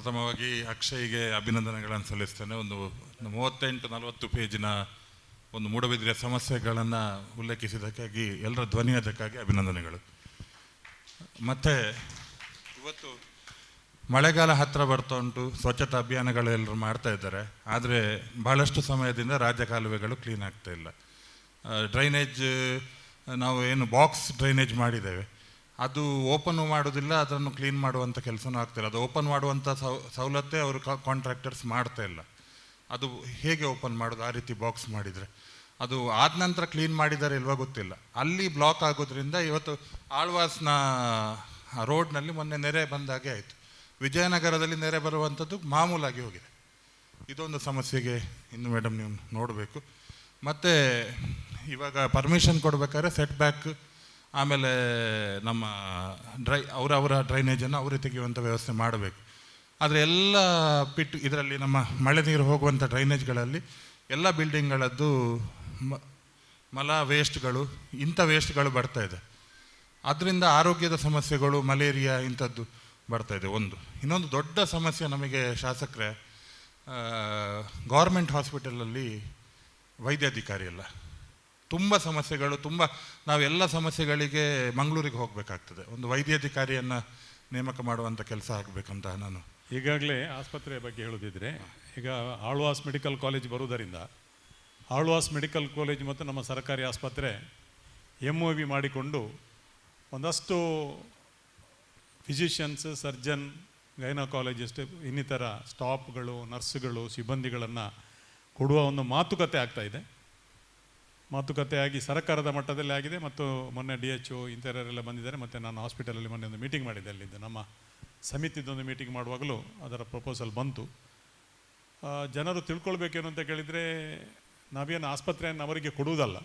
ಪ್ರಥಮವಾಗಿ ಅಕ್ಷಯ್ಗೆ ಅಭಿನಂದನೆಗಳನ್ನು ಸಲ್ಲಿಸ್ತೇನೆ. ಒಂದು 38-40 ಪೇಜಿನ ಒಂದು ಮೂಡಬಿದಿರೆಯ ಸಮಸ್ಯೆಗಳನ್ನು ಉಲ್ಲೇಖಿಸಿದ್ದಕ್ಕಾಗಿ ಎಲ್ಲರ ಧ್ವನಿಯಾದಕ್ಕಾಗಿ ಅಭಿನಂದನೆಗಳು. ಮತ್ತು ಇವತ್ತು ಮಳೆಗಾಲ ಹತ್ತಿರ ಬರ್ತಾ ಉಂಟು, ಸ್ವಚ್ಛತಾ ಅಭಿಯಾನಗಳೆಲ್ಲರೂ ಮಾಡ್ತಾ ಇದ್ದಾರೆ. ಆದರೆ ಭಾಳಷ್ಟು ಸಮಯದಿಂದ ರಾಜಕಾಲುವೆಗಳು ಕ್ಲೀನ್ ಆಗ್ತಾ ಇಲ್ಲ. ಡ್ರೈನೇಜ್ ನಾವು ಏನು ಬಾಕ್ಸ್ ಡ್ರೈನೇಜ್ ಮಾಡಿದ್ದೇವೆ ಅದು ಓಪನ್ ಮಾಡೋದಿಲ್ಲ, ಅದನ್ನು ಕ್ಲೀನ್ ಮಾಡುವಂಥ ಕೆಲಸನೂ ಆಗ್ತಿಲ್ಲ. ಅದು ಓಪನ್ ಮಾಡುವಂಥ ಸವಲತ್ತೇ ಅವರು ಕಾಂಟ್ರಾಕ್ಟರ್ಸ್ ಮಾಡ್ತಾ ಇಲ್ಲ. ಅದು ಹೇಗೆ ಓಪನ್ ಮಾಡೋದು? ಆ ರೀತಿ ಬಾಕ್ಸ್ ಮಾಡಿದರೆ ಅದು ಆದ ನಂತರ ಕ್ಲೀನ್ ಮಾಡಿದ್ದಾರೆ ಇಲ್ವಾ ಗೊತ್ತಿಲ್ಲ. ಅಲ್ಲಿ ಬ್ಲಾಕ್ ಆಗೋದ್ರಿಂದ ಇವತ್ತು ಆಳ್ವಾಸ್ನ ರೋಡ್ನಲ್ಲಿ ಮೊನ್ನೆ ನೆರೆ ಬಂದಾಗೆ ಆಯಿತು. ವಿಜಯನಗರದಲ್ಲಿ ನೆರೆ ಬರುವಂಥದ್ದು ಮಾಮೂಲಾಗಿ ಹೋಗಿದೆ. ಇದೊಂದು ಸಮಸ್ಯೆಗೆ ಇನ್ನು ಮೇಡಮ್ ನೀವು ನೋಡಬೇಕು. ಮತ್ತು ಇವಾಗ ಪರ್ಮಿಷನ್ ಕೊಡಬೇಕಾದ್ರೆ ಸೆಟ್ ಬ್ಯಾಕ್, ಆಮೇಲೆ ನಮ್ಮ ಅವರ ಡ್ರೈನೇಜನ್ನು ಅವರೇ ತೆಗೆಯುವಂಥ ವ್ಯವಸ್ಥೆ ಮಾಡಬೇಕು. ಆದರೆ ಎಲ್ಲ ಇದರಲ್ಲಿ ನಮ್ಮ ಮಳೆ ನೀರು ಹೋಗುವಂಥ ಡ್ರೈನೇಜ್ಗಳಲ್ಲಿ ಎಲ್ಲ ಬಿಲ್ಡಿಂಗ್ಗಳದ್ದು ಮಲ ವೇಸ್ಟ್ಗಳು, ಇಂಥ ವೇಸ್ಟ್ಗಳು ಬರ್ತಾಯಿದೆ. ಅದರಿಂದ ಆರೋಗ್ಯದ ಸಮಸ್ಯೆಗಳು, ಮಲೇರಿಯಾ ಇಂಥದ್ದು ಬರ್ತಾಯಿದೆ. ಇನ್ನೊಂದು ದೊಡ್ಡ ಸಮಸ್ಯೆ ನಮಗೆ ಶಾಸಕರೇ, ಗೌರ್ಮೆಂಟ್ ಹಾಸ್ಪಿಟಲಲ್ಲಿ ವೈದ್ಯಾಧಿಕಾರಿ ಎಲ್ಲ ತುಂಬ ಸಮಸ್ಯೆಗಳು. ನಾವೆಲ್ಲ ಸಮಸ್ಯೆಗಳಿಗೆ ಮಂಗಳೂರಿಗೆ ಹೋಗಬೇಕಾಗ್ತದೆ. ಒಂದು ವೈದ್ಯಾಧಿಕಾರಿಯನ್ನು ನೇಮಕ ಮಾಡುವಂಥ ಕೆಲಸ ಆಗಬೇಕಂತ ನಾನು ಈಗಾಗಲೇ ಆಸ್ಪತ್ರೆಯ ಬಗ್ಗೆ ಹೇಳೋದಿದ್ರೆ, ಈಗ ಆಳ್ವಾಸ್ ಮೆಡಿಕಲ್ ಕಾಲೇಜ್ ಬರುವುದರಿಂದ ಆಳ್ವಾಸ್ ಮೆಡಿಕಲ್ ಕಾಲೇಜ್ ಮತ್ತು ನಮ್ಮ ಸರ್ಕಾರಿ ಆಸ್ಪತ್ರೆ MOV ಮಾಡಿಕೊಂಡು ಒಂದಷ್ಟು ಫಿಸಿಷಿಯನ್ಸ್, ಸರ್ಜನ್, ಗೈನಕಾಲಜಿಸ್ಟ್, ಇನ್ನಿತರ ಸ್ಟಾಫ್ಗಳು, ನರ್ಸ್ಗಳು, ಸಿಬ್ಬಂದಿಗಳನ್ನು ಕೊಡುವ ಒಂದು ಮಾತುಕತೆ ಆಗ್ತಾಯಿದೆ. ಮಾತುಕತೆಯಾಗಿ ಸರ್ಕಾರದ ಮಟ್ಟದಲ್ಲಿ ಆಗಿದೆ. ಮತ್ತು ಮೊನ್ನೆ DHO ಇಂಥವರೆಲ್ಲ ಬಂದಿದ್ದಾರೆ. ಮತ್ತು ನಾನು ಹಾಸ್ಪಿಟಲಲ್ಲಿ ಮೊನ್ನೆ ಒಂದು ಮೀಟಿಂಗ್ ಮಾಡಿದ್ದೆ. ಅಲ್ಲಿದ್ದು ನಮ್ಮ ಸಮಿತಿದೊಂದು ಮೀಟಿಂಗ್ ಮಾಡುವಾಗಲೂ ಅದರ ಪ್ರಪೋಸಲ್ ಬಂತು. ಜನರು ತಿಳ್ಕೊಳ್ಬೇಕೇನು ಅಂತ ಕೇಳಿದರೆ, ನಾವೇನು ಆಸ್ಪತ್ರೆಯನ್ನು ಅವರಿಗೆ ಕೊಡುವುದಲ್ಲ,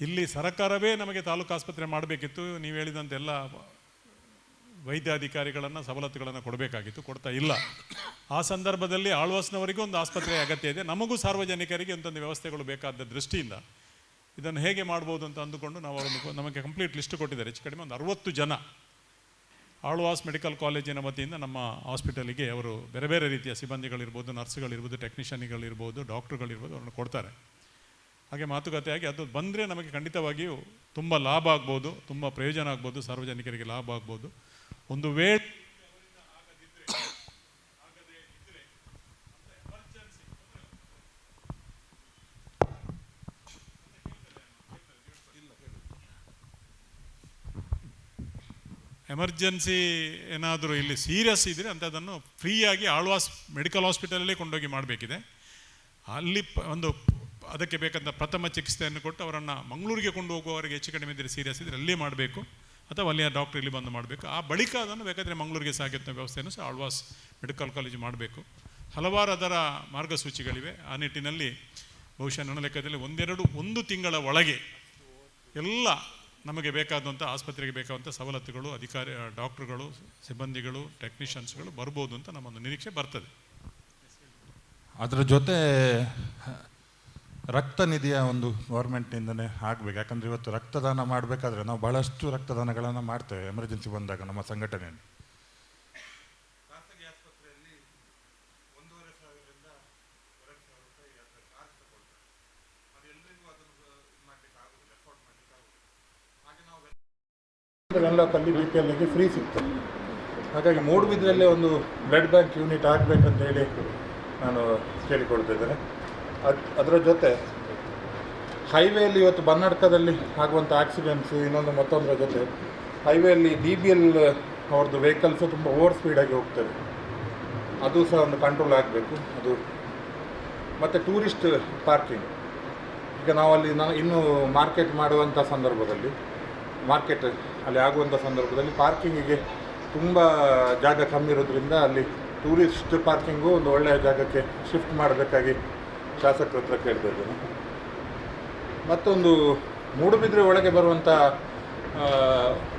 ಇಲ್ಲಿ ಸರ್ಕಾರವೇ ನಮಗೆ ತಾಲೂಕು ಆಸ್ಪತ್ರೆ ಮಾಡಬೇಕಿತ್ತು. ನೀವು ಹೇಳಿದಂತೆ ಎಲ್ಲ ವೈದ್ಯಾಧಿಕಾರಿಗಳನ್ನು, ಸವಲತ್ತುಗಳನ್ನು ಕೊಡಬೇಕಾಗಿತ್ತು, ಕೊಡ್ತಾ ಇಲ್ಲ. ಆ ಸಂದರ್ಭದಲ್ಲಿ ಆಳ್ವಾಸ್ನವರಿಗೂ ಒಂದು ಆಸ್ಪತ್ರೆಯ ಅಗತ್ಯ ಇದೆ, ನಮಗೂ ಸಾರ್ವಜನಿಕರಿಗೆ ಒಂದೊಂದು ವ್ಯವಸ್ಥೆಗಳು ಬೇಕಾದ ದೃಷ್ಟಿಯಿಂದ ಇದನ್ನು ಹೇಗೆ ಮಾಡ್ಬೋದು ಅಂತ ಅಂದುಕೊಂಡು ನಾವು ನಮಗೆ ಕಂಪ್ಲೀಟ್ ಲಿಸ್ಟ್ ಕೊಟ್ಟಿದ್ದಾರೆ. ಹೆಚ್ಚು ಕಡಿಮೆ ಒಂದು 60 ಜನ ಆಳ್ವಾಸ್ ಮೆಡಿಕಲ್ ಕಾಲೇಜಿನ ವತಿಯಿಂದ ನಮ್ಮ ಹಾಸ್ಪಿಟಲಿಗೆ ಅವರು ಬೇರೆ ಬೇರೆ ರೀತಿಯ ಸಿಬ್ಬಂದಿಗಳಿರ್ಬೋದು, ನರ್ಸ್ಗಳಿರ್ಬೋದು, ಟೆಕ್ನಿಷಿಯನ್ಗಳಿರ್ಬೋದು, ಡಾಕ್ಟ್ರುಗಳಿರ್ಬೋದು, ಅವ್ರನ್ನ ಕೊಡ್ತಾರೆ. ಹಾಗೆ ಮಾತುಕತೆಯಾಗಿ ಅದು ಬಂದರೆ ನಮಗೆ ಖಂಡಿತವಾಗಿಯೂ ತುಂಬ ಲಾಭ ಆಗ್ಬೋದು, ತುಂಬ ಪ್ರಯೋಜನ ಆಗ್ಬೋದು, ಸಾರ್ವಜನಿಕರಿಗೆ ಲಾಭ ಆಗ್ಬೋದು. ಒಂದು ವೇಳೆ ಎಮರ್ಜೆನ್ಸಿ ಏನಾದರೂ ಇಲ್ಲಿ ಸೀರಿಯಸ್ ಇದ್ದರೆ ಅಂಥದ್ದನ್ನು ಫ್ರೀಯಾಗಿ ಆಳ್ವಾಸ್ ಮೆಡಿಕಲ್ ಹಾಸ್ಪಿಟಲಲ್ಲೇ ಕೊಂಡೋಗಿ ಮಾಡಬೇಕಿದೆ. ಅಲ್ಲಿ ಅದಕ್ಕೆ ಬೇಕಂತ ಪ್ರಥಮ ಚಿಕಿತ್ಸೆಯನ್ನು ಕೊಟ್ಟು ಅವರನ್ನು ಮಂಗಳೂರಿಗೆ ಕೊಂಡು ಹೋಗುವವರಿಗೆ ಹೆಚ್ಚು ಕಡಿಮೆ ಇದ್ದರೆ, ಸೀರಿಯಸ್ ಇದ್ದರೆ ಅಲ್ಲೇ ಮಾಡಬೇಕು, ಅಥವಾ ಅಲ್ಲಿಯ ಡಾಕ್ಟ್ರ್ ಇಲ್ಲಿ ಬಂದು ಮಾಡಬೇಕು. ಆ ಬಳಿಕ ಅದನ್ನು ಬೇಕಾದರೆ ಮಂಗಳೂರಿಗೆ ಸಾಗಿಸುವ ವ್ಯವಸ್ಥೆಯನ್ನು ಸಹ ಆಳ್ವಾಸ್ ಮೆಡಿಕಲ್ ಕಾಲೇಜ್ ಮಾಡಬೇಕು. ಹಲವಾರು ಅದರ ಮಾರ್ಗಸೂಚಿಗಳಿವೆ. ಆ ನಿಟ್ಟಿನಲ್ಲಿ ಬಹುಶಃ ನನ್ನ ಲೆಕ್ಕದಲ್ಲಿ 1 ತಿಂಗಳ ಒಳಗೆ ಎಲ್ಲ ನಮಗೆ ಬೇಕಾದಂಥ ಆಸ್ಪತ್ರೆಗೆ ಬೇಕಾದಂಥ ಸವಲತ್ತುಗಳು, ಡಾಕ್ಟ್ರುಗಳು, ಸಿಬ್ಬಂದಿಗಳು, ಟೆಕ್ನಿಷಿಯನ್ಸ್ಗಳು ಬರ್ಬೋದು ಅಂತ ನಮ್ಮೊಂದು ನಿರೀಕ್ಷೆ ಬರ್ತದೆ. ಅದರ ಜೊತೆ ರಕ್ತ ನಿಧಿಯ ಒಂದು ಗೌರ್ಮೆಂಟ್ನಿಂದಲೇ ಆಗಬೇಕು. ಯಾಕಂದರೆ ಇವತ್ತು ರಕ್ತದಾನ ಮಾಡಬೇಕಾದ್ರೆ ನಾವು ಭಾಳಷ್ಟು ರಕ್ತದಾನಗಳನ್ನು ಮಾಡ್ತೇವೆ ಎಮರ್ಜೆನ್ಸಿ ಬಂದಾಗ ನಮ್ಮ ಸಂಘಟನೆಯಲ್ಲಿ. ಖಾಸಗಿ ಆಸ್ಪತ್ರೆಯಲ್ಲಿ 1,500ರಿಂದ 2,000 ರೂಪಾಯಿ ಚಾರ್ಜ್ ತಗೊಳ್ತಾರೆ. ಅದು ಎಲ್ಲರಿಗೂ ಅದನ್ನು ಮಾಡಲಿಕ್ಕೆ ಆಗೋದಿಲ್ಲ, ಅಫೋರ್ಡ್ ಮಾಡಲಿಕ್ಕೆ ಆಗೋದಿಲ್ಲ. ಹಾಗೆ ನಾವು ವೆಲ್ಲಕ್ಕಲ್ಲಿ BPLಗೆ ಫ್ರೀ ಸಿಗ್ತದೆ. ಹಾಗಾಗಿ ಮೂಡುಬಿದ್ರೆಯಲ್ಲೇ ಒಂದು ಬ್ಲಡ್ ಬ್ಯಾಂಕ್ ಯೂನಿಟ್ ಆಗಬೇಕಂತ ಹೇಳಿ ನಾನು ಕೇಳಿಕೊಳ್ತಿದ್ದೇನೆ. ಅದರ ಜೊತೆ ಹೈವೇಯಲ್ಲಿ ಇವತ್ತು ಬನ್ನಡ್ಕದಲ್ಲಿ ಆಗುವಂಥ ಆಕ್ಸಿಡೆಂಟ್ಸು, ಮತ್ತೊಂದರ ಜೊತೆ ಹೈವೇಯಲ್ಲಿ DBL ಅವ್ರದ್ದು ವೆಹಿಕಲ್ಸು ತುಂಬ ಓವರ್ ಸ್ಪೀಡಾಗಿ ಹೋಗ್ತದೆ. ಅದು ಸಹ ಒಂದು ಕಂಟ್ರೋಲ್ ಆಗಬೇಕು. ಅದು ಮತ್ತು ಟೂರಿಸ್ಟ್ ಪಾರ್ಕಿಂಗ್, ಈಗ ನಾವಲ್ಲಿ ಇನ್ನೂ ಮಾರ್ಕೆಟ್ ಮಾಡುವಂಥ ಸಂದರ್ಭದಲ್ಲಿ, ಮಾರ್ಕೆಟ್ ಅಲ್ಲಿ ಆಗುವಂಥ ಸಂದರ್ಭದಲ್ಲಿ ಪಾರ್ಕಿಂಗಿಗೆ ತುಂಬ ಜಾಗ ಕಮ್ಮಿ ಇರೋದ್ರಿಂದ ಅಲ್ಲಿ ಟೂರಿಸ್ಟ್ ಪಾರ್ಕಿಂಗು ಒಂದು ಒಳ್ಳೆಯ ಜಾಗಕ್ಕೆ ಶಿಫ್ಟ್ ಮಾಡಬೇಕಾಗಿ ಶಾಸಕರ ಹತ್ರ ಕೇಳ್ತಾ ಇದ್ದೇನೆ. ಮತ್ತೊಂದು ಮೂಡುಬಿದ್ರೆ ಒಳಗೆ ಬರುವಂಥ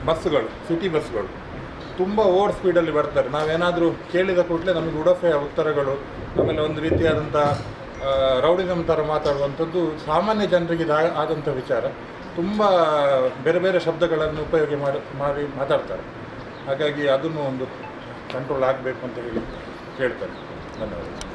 ಬಸ್ಸುಗಳು, ಸಿಟಿ ಬಸ್ಸುಗಳು ತುಂಬ ಓವರ್ ಸ್ಪೀಡಲ್ಲಿ ಬರ್ತಾರೆ. ನಾವೇನಾದರೂ ಕೇಳಿದ ಕೂಡಲೇ ನಮಗೆ ಉಡಫೆಯ ಉತ್ತರಗಳು, ಆಮೇಲೆ ಒಂದು ರೀತಿಯಾದಂಥ ರೌಡಿಸಮ್ ಥರ ಮಾತಾಡುವಂಥದ್ದು ಸಾಮಾನ್ಯ ಜನರಿಗೆ ಆದಂಥ ವಿಚಾರ. ತುಂಬ ಬೇರೆ ಬೇರೆ ಶಬ್ದಗಳನ್ನು ಉಪಯೋಗ ಮಾಡಿ ಮಾತಾಡ್ತಾರೆ. ಹಾಗಾಗಿ ಅದನ್ನು ಒಂದು ಕಂಟ್ರೋಲ್ ಆಗಬೇಕು ಅಂತ ಹೇಳಿ ಕೇಳ್ತಾರೆ. ಧನ್ಯವಾದ.